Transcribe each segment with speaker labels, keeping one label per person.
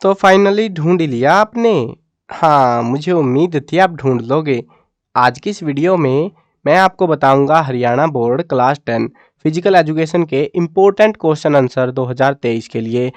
Speaker 1: तो फाइनली ढूंढ ही लिया आपने। हाँ, मुझे उम्मीद थी आप ढूंढ लोगे। आज की इस वीडियो में मैं आपको बताऊंगा Haryana board class 10 physical education के इम्पोर्टेंट क्वेश्चन आंसर 2023 के लिए।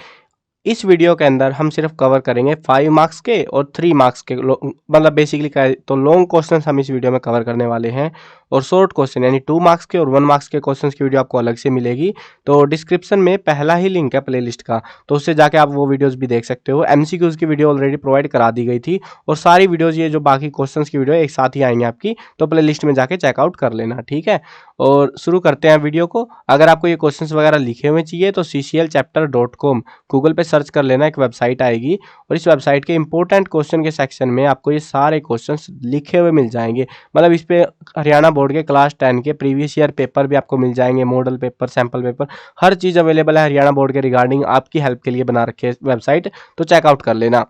Speaker 1: इस वीडियो के अंदर हम सिर्फ कवर करेंगे 5 मार्क्स के और 3 मार्क्स के मतलब बेसिकली क्या है तो लॉन्ग क्वेश्चन हम इस वीडियो में कवर करने वाले हैं और शॉर्ट क्वेश्चन यानी 2 मार्क्स के और 1 मार्क्स के क्वेश्चंस की वीडियो आपको अलग से मिलेगी। तो डिस्क्रिप्शन में पहला ही लिंक है प्लेलिस्ट का, तो उससे जाके आप वो वीडियोस भी देख सकते हो। एमसीक्यूज की वीडियो ऑलरेडी प्रोवाइड करा दी गई थी और सारी वीडियोज ये जो बाकी क्वेश्चंस की वीडियो एक साथ ही आएंगे आपकी, तो प्लेलिस्ट में जाके चेकआउट कर लेना, ठीक है। और शुरू करते हैं वीडियो को। अगर आपको ये क्वेश्चंस वगैरह लिखे हुए चाहिए तो cclchapter.com गूगल पे सर्च कर लेना, एक वेबसाइट आएगी और इस वेबसाइट के इंपॉर्टेंट क्वेश्चन के सेक्शन में आपको ये सारे क्वेश्चंस लिखे हुए मिल जाएंगे। मतलब इस पे हरियाणा बोर्ड के क्लास 10 के प्रीवियस ईयर पेपर भी आपको मिल जाएंगे, मॉडल पेपर, सैंपल पेपर, हर चीज़ अवेलेबल है हरियाणा बोर्ड के रिगार्डिंग, आपकी हेल्प के लिए बना रखी है वेबसाइट, तो चेकआउट कर लेना।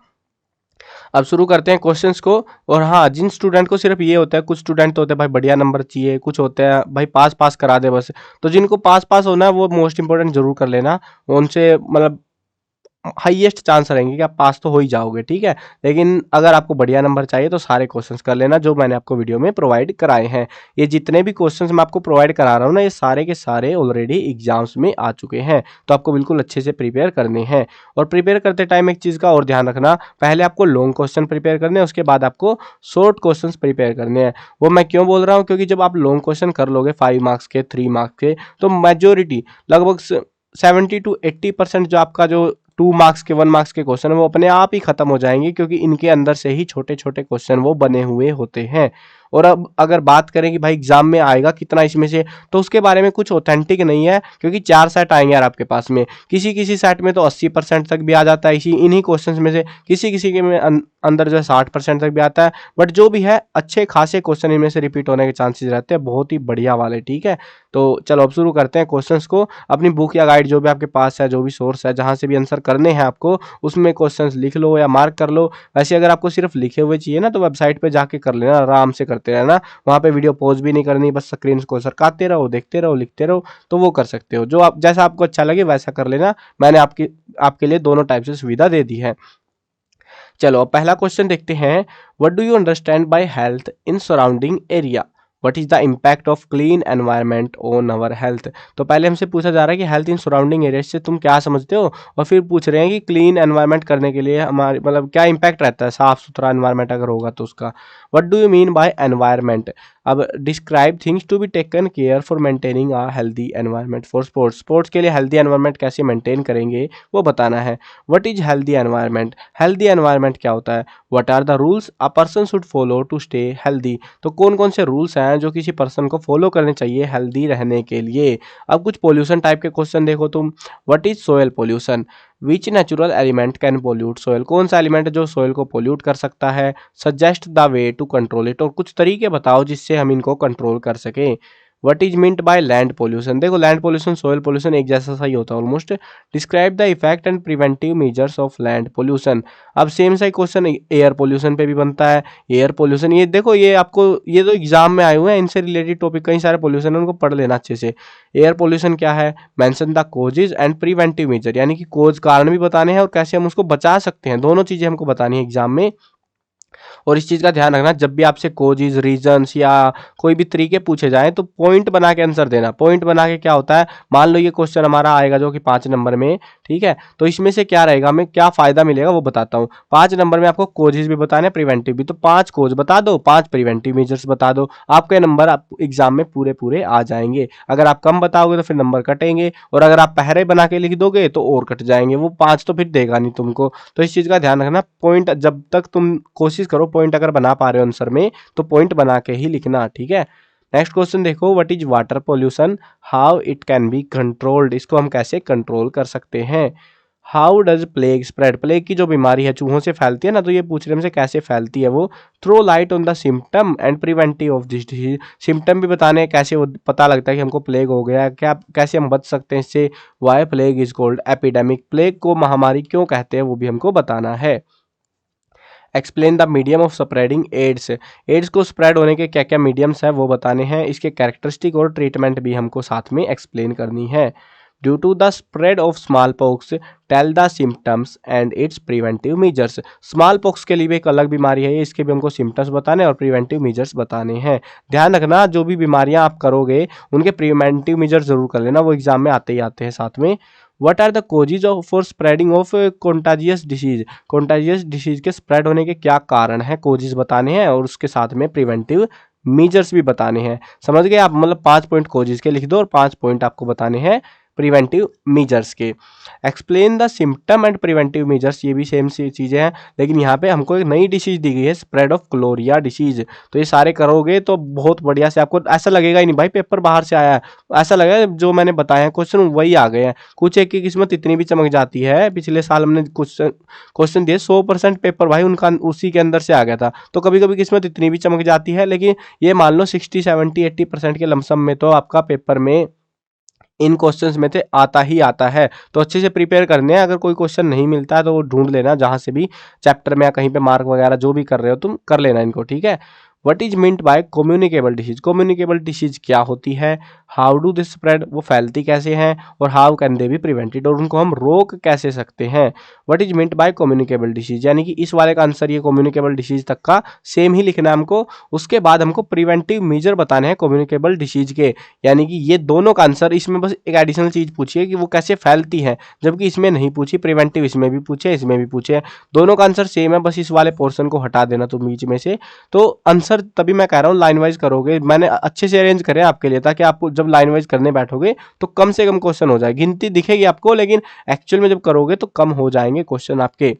Speaker 1: अब शुरू करते हैं क्वेश्चंस को। और हाँ, जिन स्टूडेंट को सिर्फ ये होता है, कुछ स्टूडेंट तो होते हैं भाई बढ़िया नंबर चाहिए, कुछ होते हैं भाई पास पास करा दे बस, तो जिनको पास पास होना है वो मोस्ट इंपॉर्टेंट जरूर कर लेना। उनसे मतलब हाईएस्ट चांस रहेंगे कि आप पास तो हो ही जाओगे, ठीक है। लेकिन अगर आपको बढ़िया नंबर चाहिए तो सारे क्वेश्चंस कर लेना जो मैंने आपको वीडियो में प्रोवाइड कराए हैं। ये जितने भी क्वेश्चंस मैं आपको प्रोवाइड करा रहा हूँ ना, ये सारे के सारे ऑलरेडी एग्जाम्स में आ चुके हैं, तो आपको बिल्कुल अच्छे से प्रिपेयर करने हैं। और प्रिपेयर करते टाइम एक चीज़ का और ध्यान रखना, पहले आपको लॉन्ग क्वेश्चन प्रिपेयर करने हैं, उसके बाद आपको शॉर्ट क्वेश्चन प्रिपेयर करने हैं। वो मैं क्यों बोल रहा हूँ, क्योंकि जब आप लॉन्ग क्वेश्चन कर लोगे 5 मार्क्स के, 3 मार्क्स के, तो मेजोरिटी लगभग 70 to 80% जो आपका जो 2 मार्क्स के, 1 मार्क्स के क्वेश्चन वो अपने आप ही खत्म हो जाएंगे, क्योंकि इनके अंदर से ही छोटे छोटे क्वेश्चन वो बने हुए होते हैं। और अब अगर बात करें कि भाई एग्जाम में आएगा कितना इसमें से, तो उसके बारे में कुछ ऑथेंटिक नहीं है, क्योंकि 4 सेट आएंगे यार आपके पास में। किसी किसी सेट में तो 80% तक भी आ जाता है इसी इन्हीं क्वेश्चन में से, किसी किसी के में अंदर जो है 60% तक भी आता है। बट जो भी है अच्छे खासे क्वेश्चन इनमें से रिपीट होने के चांसेस रहते हैं, बहुत ही बढ़िया वाले, ठीक है। तो चलो अब शुरू करते हैं क्वेश्चंस को। अपनी बुक या गाइड जो भी आपके पास है, जो भी सोर्स है, जहां से भी आंसर करने हैं आपको, उसमें क्वेश्चंस लिख लो या मार्क कर लो। वैसे अगर आपको सिर्फ लिखे हुए चाहिए ना, तो वेबसाइट पे जाके कर लेना, आराम से करते रहना। वहां पे वीडियो पॉज भी नहीं करनी, बस स्क्रीन को सरकाते रहो, देखते रहो, लिखते रहो, तो वो कर सकते हो। जो आप जैसा आपको अच्छा लगे वैसा कर लेना। मैंने आपके लिए दोनों टाइप से सुविधा दे दी है। चलो अब पहला क्वेश्चन देखते हैं। What do you understand by health in surrounding area? What is the impact of clean environment on our health? तो पहले हमसे पूछा जा रहा है कि हेल्थ इन सराउंडिंग एरिया से तुम क्या समझते हो, और फिर पूछ रहे हैं कि क्लीन एनवायरनमेंट करने के लिए हमारे मतलब क्या इम्पैक्ट रहता है, साफ सुथरा एनवायरनमेंट अगर होगा तो उसका। What do you mean by environment? अब describe things to be taken care for maintaining a healthy environment for sports. Sports के लिए हेल्दी एनवायरनमेंट कैसे मेंटेन करेंगे वो बताना है। What is healthy environment? Healthy environment क्या होता है? What are the rules a person should follow to stay healthy? तो कौन कौन से रूल्स हैं जो किसी पर्सन को फॉलो करने चाहिए हेल्दी रहने के लिए। अब कुछ पोल्यूशन टाइप के क्वेश्चन देखो तुम। What is soil pollution? Which natural element can pollute soil? कौन सा एलिमेंट जो सोयल को पोल्यूट कर सकता है? Suggest the way to control it, और कुछ तरीके बताओ जिससे हम इनको कंट्रोल कर सकें। What is meant by land pollution? देखो लैंड पोल्यूशन सोयल पोल्यूशन एक जैसा सा ही होता है almost. Describe the effect and preventive measures of land pollution. अब सेम सा ही क्वेश्चन एयर पोल्यूशन पे भी बनता है। एयर पोल्यूशन, ये देखो ये आपको ये तो एग्जाम में आए हुए हैं, इनसे रिलेटेड टॉपिक कई सारे पोल्यूशन है, उनको पढ़ लेना अच्छे से। एयर पोल्यूशन क्या है? Mention the causes and preventive measure, यानी कि कोज कारण भी बताने हैं और कैसे हम उसको बचा सकते हैं, दोनों चीजें हमको बतानी है एग्जाम में। और इस चीज का ध्यान रखना, जब भी आपसे कोजेज, रीजंस या कोई भी तरीके पूछे जाएं तो पॉइंट बना के आंसर देना। पॉइंट बना के क्या होता है, मान लो ये क्वेश्चन हमारा आएगा जो कि 5 नंबर में, ठीक है, तो इसमें से क्या रहेगा, हमें क्या फायदा मिलेगा वो बताता हूँ। 5 नंबर में आपको कोजेज भी बताने, प्रिवेंटिव भी, तो 5 कोज बता दो, 5 प्रिवेंटिव मेजर्स बता दो, आपके नंबर आप एग्जाम में पूरे पूरे आ जाएंगे। अगर आप कम बताओगे तो फिर नंबर कटेंगे, और अगर आप पहरे बना के लिख दोगे तो और कट जाएंगे, वो 5 तो फिर देगा नहीं तुमको। तो इस चीज का ध्यान रखना, पॉइंट जब तक तुम कोशिश करो पॉइंट अगर बना पा रहे हो आंसर में, तो पॉइंट बना के ही लिखना, ठीक है। नेक्स्ट क्वेश्चन देखो। What is water pollution? How it can be controlled? इसको हम कैसे कंट्रोल कर सकते हैं। How does plague spread? Plague की जो बीमारी है चूहों से फैलती है ना, तो ये पूछ रहे हैं हमसे कैसे फैलती है वो। Throw light on the symptom and preventive of this disease. Symptom भी बताने हैं, कैसे वो पता लगता है कि हमको प्लेग हो गया, क्या कैसे हम बच सकते हैं इससे। Why plague is called epidemic? Plague को महामारी क्यों कहते हैं वो भी हमको बताना है। Explain the medium of spreading AIDS? AIDS को स्प्रेड होने के क्या क्या मीडियम्स है वो बताने हैं। इसके कैरेक्टरिस्टिक और ट्रीटमेंट भी हमको साथ में एक्सप्लेन करनी है। Due to the spread of smallpox, tell the symptoms and its preventive measures. Smallpox के लिए भी एक अलग बीमारी है, इसके भी हमको सिम्टम्स बताने और प्रिवेंटिव मेजर्स बताने हैं। ध्यान रखना, जो भी बीमारियां आप करोगे उनके प्रिवेंटिव मेजर जरूर कर लेना, वो एग्जाम में आते ही आते हैं साथ में। What are the causes of for spreading of contagious disease, contagious disease के स्प्रेड होने के क्या कारण है, कोजेज बताने हैं और उसके साथ में प्रिवेंटिव मेजर्स भी बताने हैं। समझ गए आप, मतलब 5 पॉइंट कोजेज के लिख दो और 5 पॉइंट आपको बताने हैं प्रिवेंटिव मेजर्स के। Explain the symptom and preventive measures, ये भी सेम सी चीजें हैं, लेकिन यहाँ पे हमको एक नई डिसीज दी गई है, स्प्रेड ऑफ क्लोरिया डिसीज। तो ये सारे करोगे तो बहुत बढ़िया से आपको ऐसा लगेगा ही नहीं भाई पेपर बाहर से आया है, ऐसा लगेगा जो मैंने बताया क्वेश्चन वही आ गए हैं। कुछ एक की किस्मत इतनी भी चमक जाती है, पिछले साल हमने कुछ क्वेश्चन दिए 100% पेपर भाई उनका उसी के अंदर से आ गया था। तो कभी कभी किस्मत इतनी भी चमक जाती है, लेकिन ये मान लो 60, 70, 80% के लमसम में तो आपका पेपर में इन क्वेश्चंस में से आता ही आता है। तो अच्छे से प्रिपेयर करने हैं, अगर कोई क्वेश्चन नहीं मिलता है तो वो ढूंढ लेना, जहां से भी चैप्टर में या कहीं पे मार्क वगैरह जो भी कर रहे हो तुम कर लेना इनको, ठीक है। What is meant by communicable disease, communicable disease क्या होती है, हाउ डू दिस स्प्रेड, वो फैलती कैसे हैं, और how can they be prevented, और उनको हम रोक कैसे सकते हैं। What is meant by communicable disease, यानी कि इस वाले का आंसर ये कम्युनिकेबल डिसीज तक का सेम ही लिखना है हमको। उसके बाद हमको प्रिवेंटिव मेजर बताने हैं कम्युनिकेबल डिसीज के, यानी कि ये दोनों का आंसर, इसमें बस एक एडिशनल चीज पूछी है कि वो कैसे फैलती है, जबकि इसमें नहीं पूछी। प्रिवेंटिव इसमें भी पूछे, इसमें भी पूछे, दोनों का आंसर सेम है, बस इस वाले पोर्शन को हटा देना तुम बीच में से। तो आंसर तभी मैं कह रहा हूँ लाइन वाइज करोगे, मैंने अच्छे से अरेंज करे आपके लिए, ताकि आप जब लाइन वाइज करने बैठोगे तो कम से कम क्वेश्चन हो जाए। गिनती दिखेगी आपको, लेकिन एक्चुअल में जब करोगे तो कम हो जाएंगे क्वेश्चन आपके।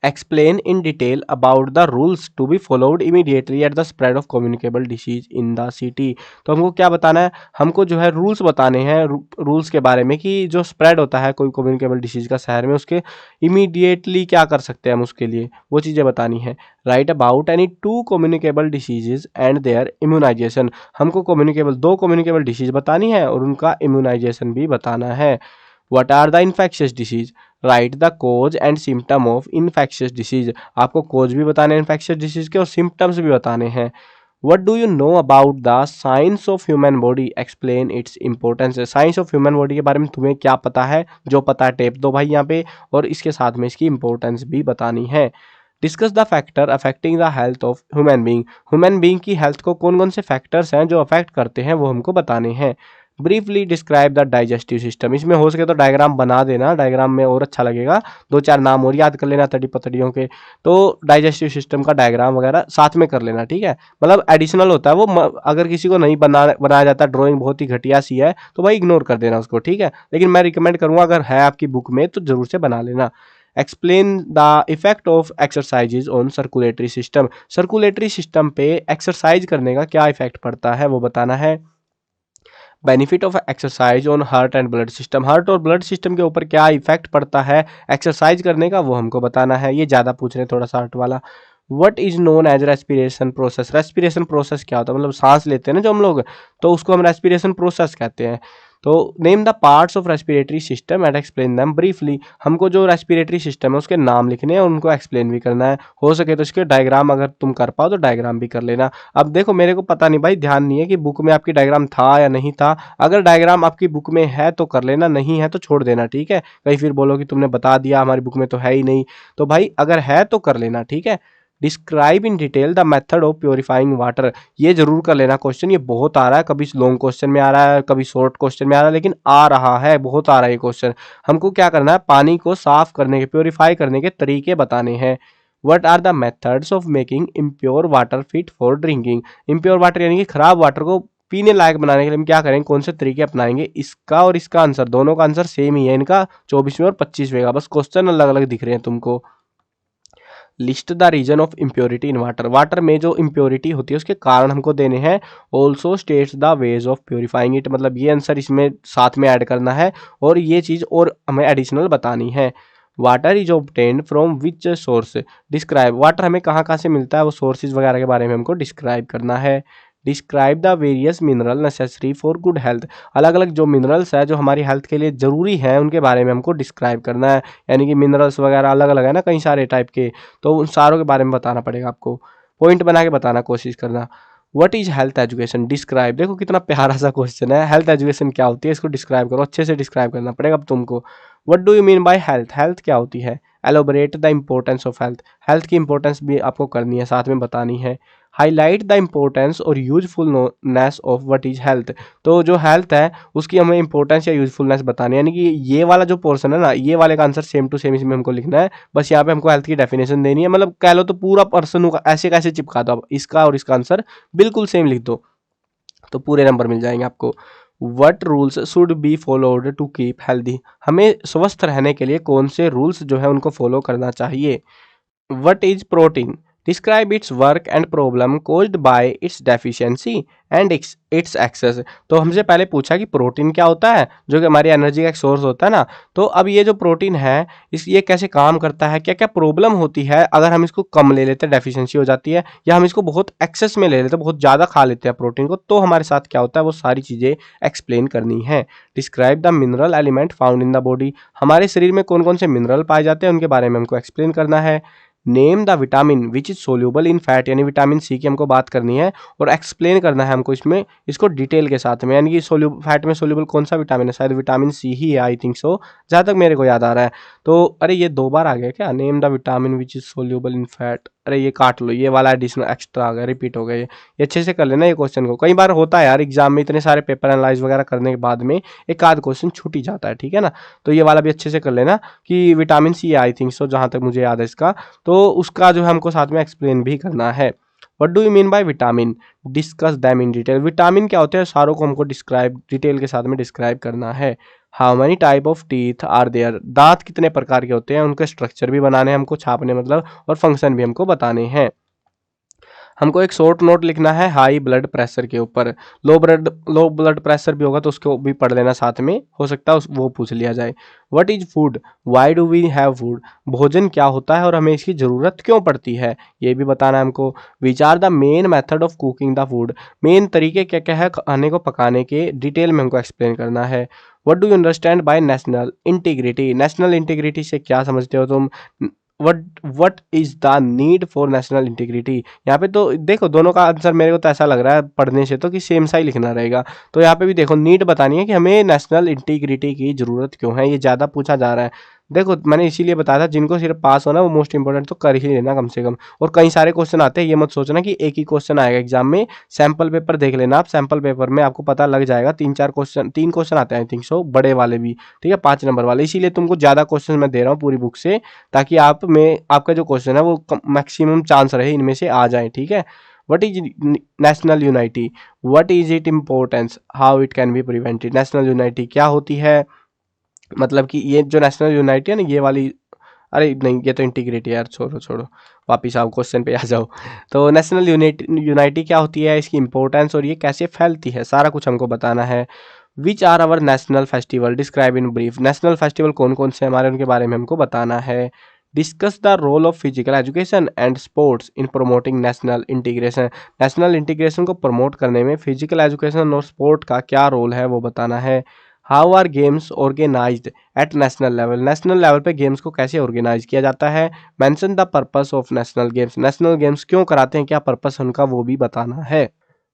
Speaker 1: explain in detail about the rules to be followed immediately at the spread of communicable disease in the city। तो हमको क्या बताना है, हमको जो है रूल्स बताने हैं, रूल्स के बारे में कि जो स्प्रेड होता है कोई कम्युनिकेबल डिसीज का शहर में, उसके इमीडिएटली क्या कर सकते हैं हम उसके लिए, वो चीज़ें बतानी है। Write about any 2 communicable diseases and their immunisation, हमको कम्युनिकेबल 2 कम्युनिकेबल डिसीज बतानी है और उनका इम्यूनाइजेशन भी बताना है। What are the infectious disease, write the cause and symptom of infectious disease, आपको कोज भी बताने हैं इन्फेक्शियस डिसीज के और सिम्टम्स भी बताने हैं। What do you know about the science of human body, explain its importance, science of human body के बारे में तुम्हें क्या पता है, जो पता है टेप दो भाई यहाँ पे, और इसके साथ में इसकी इंपॉर्टेंस भी बतानी है। Discuss the factor affecting the health of human being, human being की हेल्थ को कौन कौन से फैक्टर्स हैं जो अफेक्ट करते हैं वो हमको बताने हैं। Briefly describe the digestive system, इसमें हो सके तो डायग्राम बना देना, डायग्राम में और अच्छा लगेगा, 2-4 नाम और याद कर लेना तड़ी पतड़ियों के, तो डाइजेस्टिव सिस्टम का डायग्राम वगैरह साथ में कर लेना, ठीक है। मतलब एडिशनल होता है वो, अगर किसी को नहीं बनाया जाता, ड्राइंग बहुत ही घटिया सी है तो भाई इग्नोर कर देना उसको, ठीक है। लेकिन मैं रिकमेंड करूंगा अगर है आपकी बुक में तो जरूर से बना लेना। Explain the effect of exercises on circulatory system, circulatory system पे एक्सरसाइज करने का क्या इफेक्ट पड़ता है वो बताना है। Benefit of exercise on heart and blood system, heart और ब्लड सिस्टम के ऊपर क्या इफेक्ट पड़ता है एक्सरसाइज करने का वो हमको बताना है। ये ज़्यादा पूछ रहे हैं थोड़ा सा हार्ट वाला। What is known as respiration process, respiration process क्या होता है, मतलब सांस लेते हैं ना जो हम लोग, तो उसको हम रेस्पिरेशन प्रोसेस कहते हैं। तो name the parts of respiratory system and explain them briefly, हमको जो रेस्पिरेटरी सिस्टम है उसके नाम लिखने हैं और उनको एक्सप्लेन भी करना है। हो सके तो इसके डायग्राम अगर तुम कर पाओ तो डायग्राम भी कर लेना। अब देखो मेरे को पता नहीं भाई, ध्यान नहीं है कि बुक में आपकी डायग्राम था या नहीं था, अगर डायग्राम आपकी बुक में है तो कर लेना, नहीं है तो छोड़ देना, ठीक है। कहीं फिर बोलो कि तुमने बता दिया हमारी बुक में तो है ही नहीं, तो भाई अगर है तो कर लेना, ठीक है। Describe in detail the method of purifying water, ये जरूर कर लेना क्वेश्चन, ये बहुत आ रहा है, कभी लॉन्ग क्वेश्चन में आ रहा है, कभी शॉर्ट क्वेश्चन में आ रहा है, लेकिन आ रहा है, बहुत आ रहा है ये क्वेश्चन। हमको क्या करना है, पानी को साफ करने के, प्योरीफाई करने के तरीके बताने हैं। What are the methods of making impure water fit for drinking, impure water यानी कि खराब वाटर को पीने लायक बनाने के लिए हम क्या करेंगे, कौन से तरीके अपनाएंगे। इसका और इसका आंसर, दोनों का आंसर सेम ही है, इनका 24वें और 25वें का, बस क्वेश्चन अलग अलग दिख रहे हैं तुमको। List the reason of impurity in water, water में जो इम्प्योरिटी होती है उसके कारण हमको देने हैं। Also states the ways of purifying it, मतलब ये आंसर इसमें साथ में ऐड करना है और ये चीज़ और हमें एडिशनल बतानी है। Water is obtained from which source, describe, water हमें कहाँ कहाँ से मिलता है वो सोर्सेज वगैरह के बारे में हमको डिस्क्राइब करना है। Describe the various mineral necessary for good health, अलग अलग जो मिनरल्स है जो हमारी हेल्थ के लिए ज़रूरी हैं उनके बारे में हमको डिस्क्राइब करना है, यानी कि मिनरल्स वगैरह अलग अलग है ना कई सारे टाइप के, तो उन सारों के बारे में बताना पड़ेगा आपको, पॉइंट बना के बताना कोशिश करना। What is health education, describe. देखो कितना प्यारा सा क्वेश्चन है, हेल्थ एजुकेशन क्या होती है, इसको डिस्क्राइब करो, अच्छे से डिस्क्राइब करना पड़ेगा अब तुमको। What do you mean by health, health क्या होती है। Elaborate the importance of health, health की इंपॉर्टेंस भी आपको करनी है, साथ में बतानी है। हाईलाइट द इंपॉर्टेंस और usefulness of what is health, तो जो हेल्थ है उसकी हमें इंपॉर्टेंस या यूजफुलनेस बतानी है, यानी कि ये वाला जो पोर्शन है ना, ये वाले का आंसर सेम टू सेम इसमें हमको लिखना है। बस यहाँ पे हमको हेल्थ की डेफिनेशन देनी है, मतलब कह लो तो पूरा पर्सन होगा, ऐसे कैसे चिपका दो, अब इसका और इसका आंसर बिल्कुल सेम लिख दो तो पूरे नंबर मिल जाएंगे आपको। What rules should be followed to keep healthy, हमें स्वस्थ रहने के लिए कौन से रूल्स जो है उनको फॉलो करना चाहिए। What is protein? Describe its work and problem caused by its deficiency and its excess। तो हमसे पहले पूछा कि प्रोटीन क्या होता है, जो कि हमारी एनर्जी का एक सोर्स होता है ना। तो अब ये जो प्रोटीन है ये कैसे काम करता है, क्या क्या प्रॉब्लम होती है अगर हम इसको कम ले लेते हैं, डेफिशिएंसी हो जाती है, या हम इसको बहुत एक्सेस में ले लेते हैं, बहुत ज़्यादा खा लेते हैं प्रोटीन को, तो हमारे साथ क्या होता है, वो सारी चीज़ें एक्सप्लेन करनी है। Describe the mineral element found in the body, हमारे शरीर में कौन कौन से मिनरल पाए जाते हैं उनके बारे में हमको एक्सप्लेन करना है। Name the vitamin which is soluble in fat, यानी विटामिन सी की हमको बात करनी है और एक्सप्लेन करना है हमको इसमें, इसको डिटेल के साथ में, यानी कि फैट में सोल्यूबल कौन सा विटामिन है, शायद विटामिन सी ही है, आई थिंक सो, जहाँ तक मेरे को याद आ रहा है। तो अरे ये 2 बार आ गया क्या, name the vitamin which is soluble in fat, अरे ये काट लो, ये वाला एडिशनल एक्स्ट्रा आ गया, रिपीट हो गया ये अच्छे से कर लेना ये क्वेश्चन को, कई बार होता है यार एग्जाम में, इतने सारे पेपर एनालाइज वगैरह करने के बाद में एक आध क्वेश्चन छूट ही जाता है, ठीक है ना। तो ये वाला भी अच्छे से कर लेना कि vitamin C I think so, जहाँ तक मुझे याद है इसका, तो उसका जो है हमको साथ में एक्सप्लेन भी करना है। What do you mean bye vitamin, discuss them in detail, vitamin क्या होते हैं सारों को हमको डिस्क्राइब डिटेल के साथ में डिस्क्राइब करना है। How many type of teeth are there, दांत कितने प्रकार के होते हैं, उनके स्ट्रक्चर भी बनाने हैं हमको, छापने मतलब, और फंक्शन भी हमको बताने हैं। हमको एक शॉर्ट नोट लिखना है हाई ब्लड प्रेशर के ऊपर, लो ब्लड प्रेशर भी होगा तो उसको भी पढ़ लेना साथ में, हो सकता है वो पूछ लिया जाए। What is food, why do we have food, भोजन क्या होता है और हमें इसकी ज़रूरत क्यों पड़ती है, ये भी बताना है हमको। Which are the main method of cooking the food, main तरीके क्या क्या है खाने को पकाने के, डिटेल में हमको एक्सप्लेन करना है। What do you understand bye national integrity, national integrity से क्या समझते हो तुम। What is the need for national integrity, यहाँ पे तो देखो दोनों का आंसर मेरे को तो ऐसा लग रहा है पढ़ने से तो कि सेम सा ही लिखना रहेगा। तो यहाँ पे भी देखो नीड बतानी है कि हमें नेशनल इंटीग्रिटी की जरूरत क्यों है, ये ज़्यादा पूछा जा रहा है। देखो मैंने इसीलिए बताया था जिनको सिर्फ पास होना वो मोस्ट इंपॉर्टेंट तो कर ही लेना कम से कम, और कई सारे क्वेश्चन आते हैं, ये मत सोचना कि एक ही क्वेश्चन आएगा एग्जाम में। सैम्पल पेपर देख लेना आप, सैम्पल पेपर में आपको पता लग जाएगा, 3 क्वेश्चन आते हैं आई थिंक सो, बड़े वाले भी, ठीक है, 5 नंबर वाले, इसीलिए तुमको ज़्यादा क्वेश्चन मैं दे रहा हूँ पूरी बुक से, ताकि आप में आपका जो क्वेश्चन है वो मैक्सिमम चांस रहे इनमें से आ जाए, ठीक है। What is national unity, what is it importance, how it can be prevented, national unity क्या होती है, मतलब कि ये जो नेशनल यूनाइटी है ना ये वाली, अरे नहीं ये तो इंटीग्रिटी यार, छोड़ो छोड़ो, वापिस आओ क्वेश्चन पे आ जाओ। तो नेशनल यूनाइटी क्या होती है, इसकी इंपॉर्टेंस और ये कैसे फैलती है, सारा कुछ हमको बताना है। Which are our national festival, describe in brief, national festival कौन कौन से हमारे उनके बारे में हमको बताना है। Discuss the role of physical education and sports in promoting national integration, national integration को प्रमोट करने में फिजिकल एजुकेशन और स्पोर्ट का क्या रोल है वो बताना है। How are games organised at national level पे गेम्स को कैसे ऑर्गेनाइज किया जाता है। Mention the purpose of national games, national games क्यों कराते हैं, क्या पर्पस है उनका वो भी बताना है।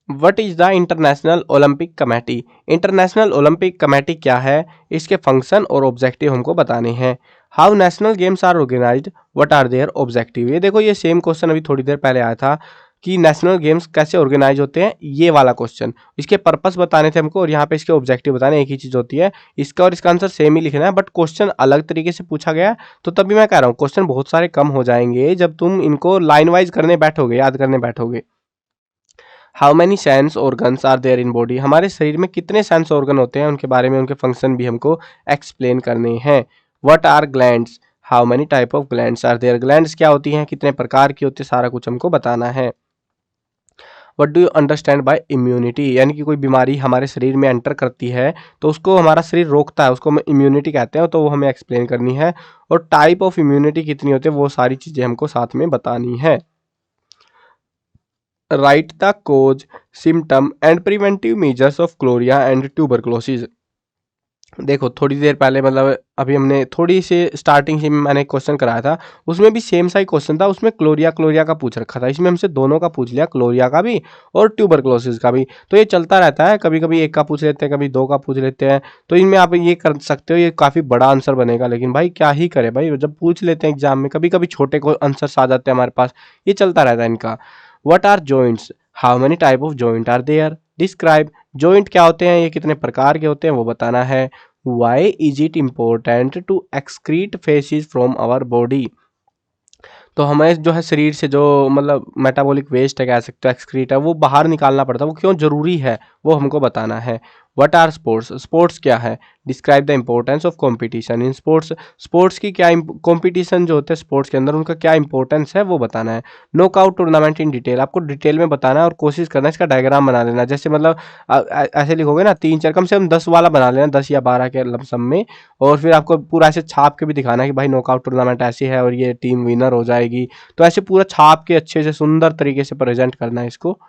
Speaker 1: What is the International Olympic Committee, International Olympic Committee क्या है, इसके फंक्शन और ऑब्जेक्टिव हमको बताने हैं। How national games are organised, what are their objective, ये देखो ये सेम क्वेश्चन अभी थोड़ी देर पहले आया था कि नेशनल गेम्स कैसे ऑर्गेनाइज होते हैं, ये वाला क्वेश्चन, इसके पर्पस बताने थे हमको और यहाँ पे इसके ऑब्जेक्टिव बताने, एक ही चीज होती है, इसका और इसका आंसर सेम ही लिखना है, बट क्वेश्चन अलग तरीके से पूछा गया है। तो तभी मैं कह रहा हूँ क्वेश्चन बहुत सारे कम हो जाएंगे जब तुम इनको लाइन वाइज करने बैठोगे, याद करने बैठोगे। How many sense organs are there in body, हमारे शरीर में कितने सेंस ऑर्गन होते हैं उनके बारे में, उनके फंक्शन भी हमको एक्सप्लेन करने हैं। What are glands, how many type of glands are there, glands क्या होती हैं, कितने प्रकार की होती है, सारा कुछ हमको बताना है। What do you understand bye immunity, यानी कि कोई बीमारी हमारे शरीर में एंटर करती है तो उसको हमारा शरीर रोकता है, उसको हम इम्यूनिटी कहते हैं, तो वो हमें एक्सप्लेन करनी है। और टाइप ऑफ इम्यूनिटी कितनी होती है वो सारी चीज़ें हमको साथ में बतानी है। Write the cause, symptom and preventive measures of cholera and tuberculosis, देखो थोड़ी देर पहले मतलब अभी हमने थोड़ी सी स्टार्टिंग से मैंने एक क्वेश्चन कराया था, उसमें भी सेम सा ही क्वेश्चन था, उसमें क्लोरिया क्लोरिया का पूछ रखा था। इसमें हमसे दोनों का पूछ लिया, क्लोरिया का भी और ट्यूबरक्लोसिस का भी। तो ये चलता रहता है, कभी कभी एक का पूछ लेते हैं, कभी दो का पूछ लेते हैं। तो इनमें आप ये कर सकते हो, ये काफ़ी बड़ा आंसर बनेगा। लेकिन भाई क्या ही करे भाई, जब पूछ लेते हैं एग्जाम में, कभी कभी छोटे को आंसर आ जाते हैं हमारे पास। ये चलता रहता है इनका। What are joints, how many type of joint are there, describe. Joint क्या होते हैं, ये कितने प्रकार के होते हैं, वो बताना है। Why is it important to excrete feces from our body? तो हमें जो है शरीर से जो मतलब मेटाबॉलिक वेस्ट है कह सकते हो, एक्सक्रीट है, वो बाहर निकालना पड़ता है, वो क्यों जरूरी है वो हमको बताना है। व्हाट आर स्पोर्ट्स, स्पोर्ट्स क्या है। Describe the importance of competition in sports, sports की क्या कंपटीशन जो होते हैं स्पोर्ट्स के अंदर, उनका क्या इंपॉर्टेंस है वो बताना है। नॉकआउट टूर्नामेंट इन डिटेल, आपको डिटेल में बताना है और कोशिश करना है इसका डायग्राम बना लेना। जैसे मतलब ऐसे लिखोगे ना, 3 4 कम से कम 10 वाला बना लेना, 10 या 12 के लमसम में। और फिर आपको पूरा ऐसे छाप के भी दिखाना है कि भाई नॉकआउट टूर्नामेंट ऐसी है और ये टीम विनर हो जाएगी। तो ऐसे पूरा छाप के अच्छे से सुंदर तरीके से प्रेजेंट करना है इसको।